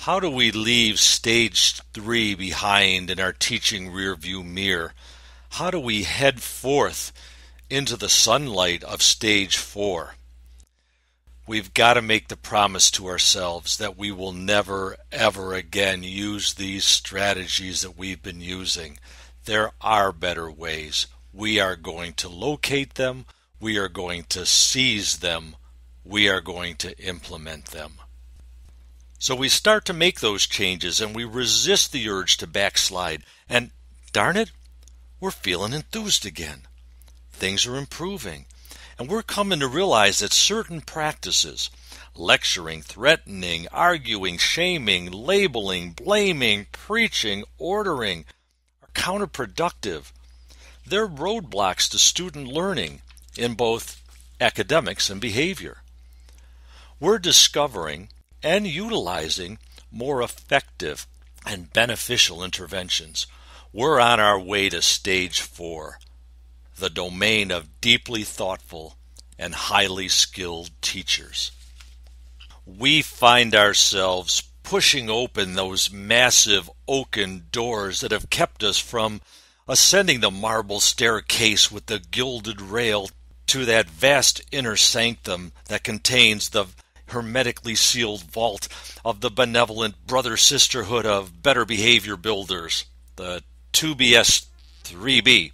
How do we leave stage 3 behind in our teaching rearview mirror? How do we head forth into the sunlight of stage 4? We've got to make the promise to ourselves that we will never, ever again use these strategies that we've been using. There are better ways. We are going to locate them. We are going to seize them. We are going to implement them. So we start to make those changes and we resist the urge to backslide. And darn it, we're feeling enthused again. Things are improving. And we're coming to realize that certain practices, lecturing, threatening, arguing, shaming, labeling, blaming, preaching, ordering, are counterproductive. They're roadblocks to student learning in both academics and behavior. We're discovering and utilizing more effective and beneficial interventions. We're on our way to stage 4, the domain of deeply thoughtful and highly skilled teachers. We find ourselves pushing open those massive oaken doors that have kept us from ascending the marble staircase with the gilded rail to that vast inner sanctum that contains the hermetically sealed vault of the benevolent brother-sisterhood of better behavior builders, the 2BS 3B.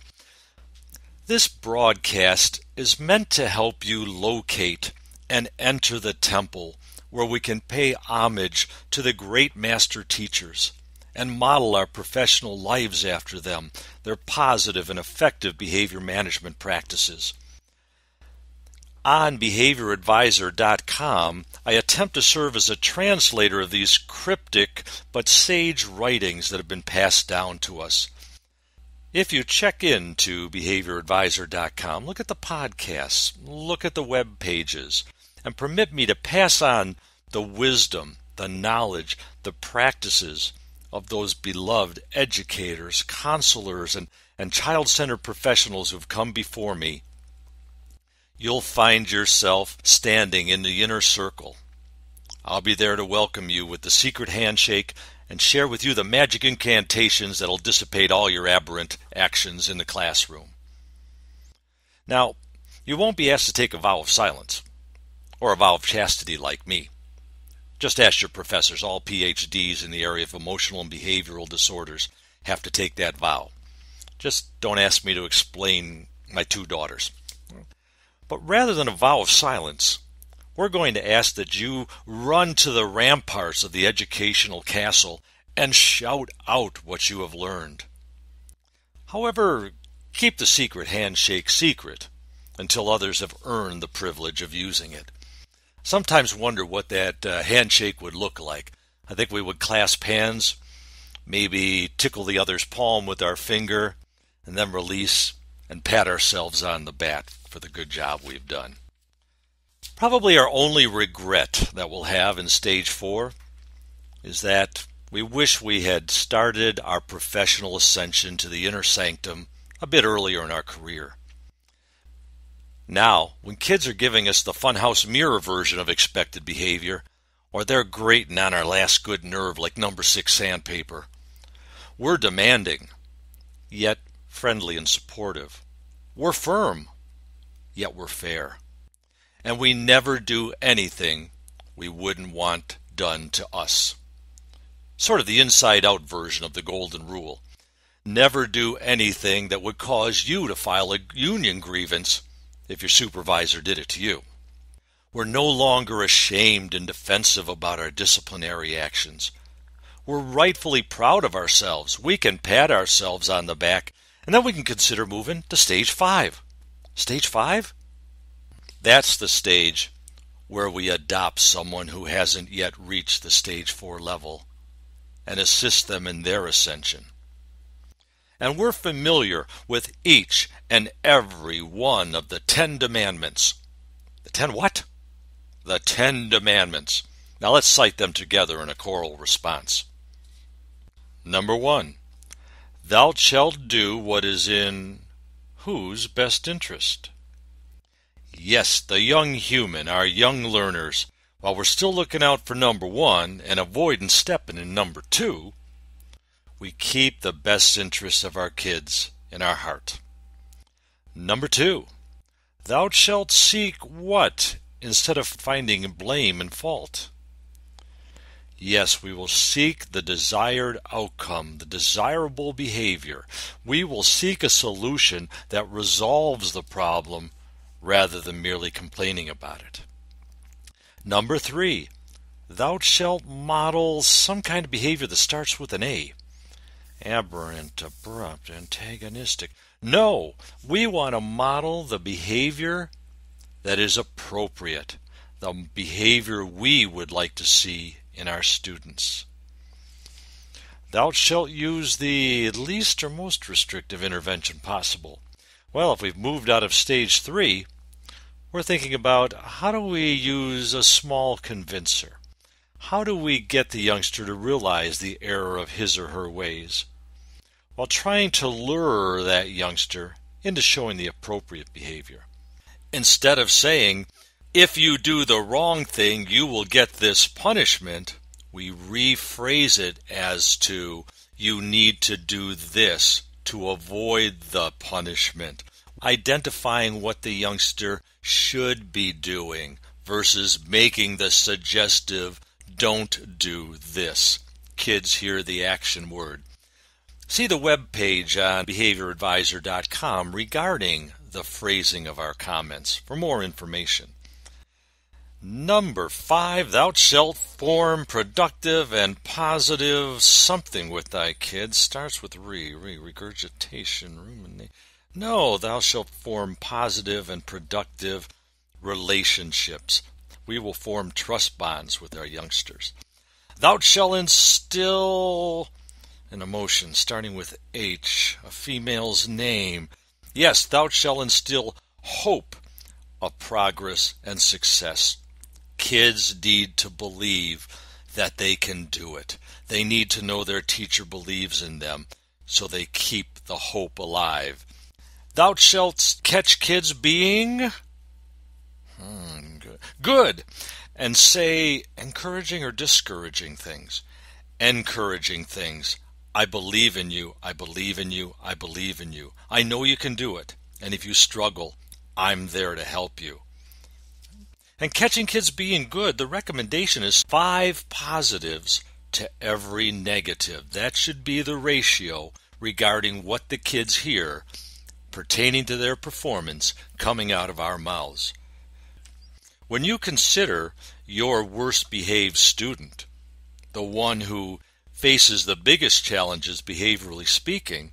This broadcast is meant to help you locate and enter the temple where we can pay homage to the great master teachers and model our professional lives after them, their positive and effective behavior management practices. On behavioradvisor.com, I attempt to serve as a translator of these cryptic but sage writings that have been passed down to us. If you check into behavioradvisor.com, look at the podcasts, look at the web pages, and permit me to pass on the wisdom, the knowledge, the practices of those beloved educators, counselors, and child-centered professionals who've come before me, you'll find yourself standing in the inner circle. I'll be there to welcome you with the secret handshake and share with you the magic incantations that'll dissipate all your aberrant actions in the classroom. Now, you won't be asked to take a vow of silence or a vow of chastity like me. Just ask your professors. All PhDs in the area of emotional and behavioral disorders have to take that vow. Just don't ask me to explain my 2 daughters. But rather than a vow of silence, we're going to ask that you run to the ramparts of the educational castle and shout out what you have learned. However, keep the secret handshake secret until others have earned the privilege of using it. Sometimes wonder what that handshake would look like. I think we would clasp hands, maybe tickle the other's palm with our finger, and then release and pat ourselves on the back for the good job we've done. Probably our only regret that we'll have in stage 4 is that we wish we had started our professional ascension to the inner sanctum a bit earlier in our career. Now, when kids are giving us the funhouse mirror version of expected behavior, or they're grating on our last good nerve like number 6 sandpaper, we're demanding, yet friendly and supportive. We're firm, yet we're fair. And we never do anything we wouldn't want done to us. Sort of the inside-out version of the golden rule. Never do anything that would cause you to file a union grievance if your supervisor did it to you. We're no longer ashamed and defensive about our disciplinary actions. We're rightfully proud of ourselves. We can pat ourselves on the back, and then we can consider moving to stage 5. Stage 5? That's the stage where we adopt someone who hasn't yet reached the stage 4 level and assist them in their ascension. And we're familiar with each and every one of the 10 demandments. The 10 what? The 10 demandments. Now let's cite them together in a choral response. Number 1, thou shalt do what is in whose best interest? Yes, the young human, our young learners. while we're still looking out for number one and avoiding stepping in number two, we keep the best interests of our kids in our heart. Number two, thou shalt seek what instead of finding blame and fault? Yes, we will seek the desired outcome, the desirable behavior. We will seek a solution that resolves the problem rather than merely complaining about it. Number three, thou shalt model some kind of behavior that starts with an A. Aberrant, abrupt, antagonistic. No, we want to model the behavior that is appropriate, the behavior we would like to see in our students. Thou shalt use the least or most restrictive intervention possible. Well, if we've moved out of stage 3, we're thinking about how do we use a small convincer? How do we get the youngster to realize the error of his or her ways, while trying to lure that youngster into showing the appropriate behavior? Instead of saying, if you do the wrong thing, you will get this punishment, we rephrase it as to, you need to do this to avoid the punishment. Identifying what the youngster should be doing versus making the suggestive, don't do this. Kids hear the action word. See the web page on behavioradvisor.com regarding the phrasing of our comments for more information. Number 5, thou shalt form productive and positive something with thy kids. Starts with regurgitation, ruminate. No, thou shalt form positive and productive relationships. We will form trust bonds with our youngsters. Thou shalt instill an emotion starting with H, a female's name. Yes, thou shalt instill hope of progress and success. Kids need to believe that they can do it. They need to know their teacher believes in them, so they keep the hope alive. Thou shalt catch kids being good, and say encouraging or discouraging things. Encouraging things. I believe in you, I believe in you, I believe in you. I know you can do it, and if you struggle, I'm there to help you. And catching kids being good, the recommendation is 5 positives to every negative. That should be the ratio regarding what the kids hear pertaining to their performance coming out of our mouths. When you consider your worst behaved student, the one who faces the biggest challenges behaviorally speaking,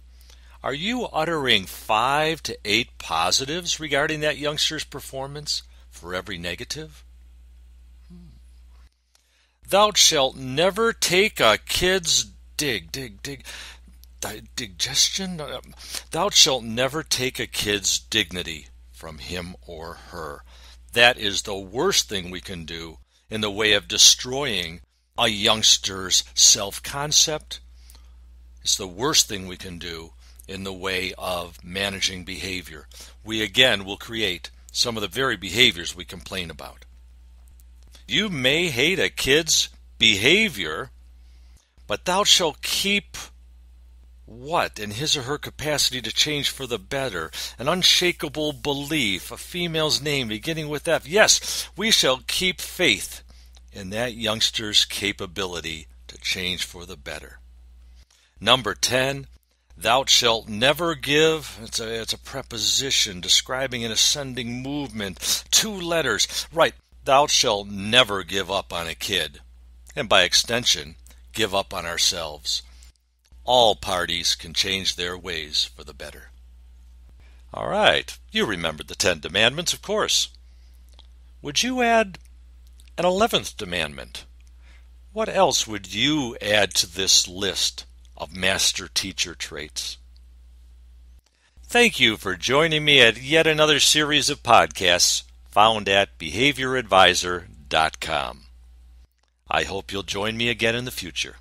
are you uttering 5 to 8 positives regarding that youngster's performance for every negative? Thou shalt never take a kid's digestion. Thou shalt never take a kid's dignity from him or her. That is the worst thing we can do in the way of destroying a youngster's self-concept. It's the worst thing we can do in the way of managing behavior. We again will create some of the very behaviors we complain about. You may hate a kid's behavior, but thou shalt keep what in his or her capacity to change for the better? An unshakable belief, a female's name beginning with F. Yes, we shall keep faith in that youngster's capability to change for the better. Number 10, thou shalt never give. It's a preposition describing an ascending movement. 2 letters. Right. Thou shalt never give up on a kid. And by extension, give up on ourselves. All parties can change their ways for the better. All right. You remembered the 10 demandments, of course. Would you add an 11th demandment? What else would you add to this list of master teacher traits? Thank you for joining me at yet another series of podcasts found at behavioradvisor.com. I hope you'll join me again in the future.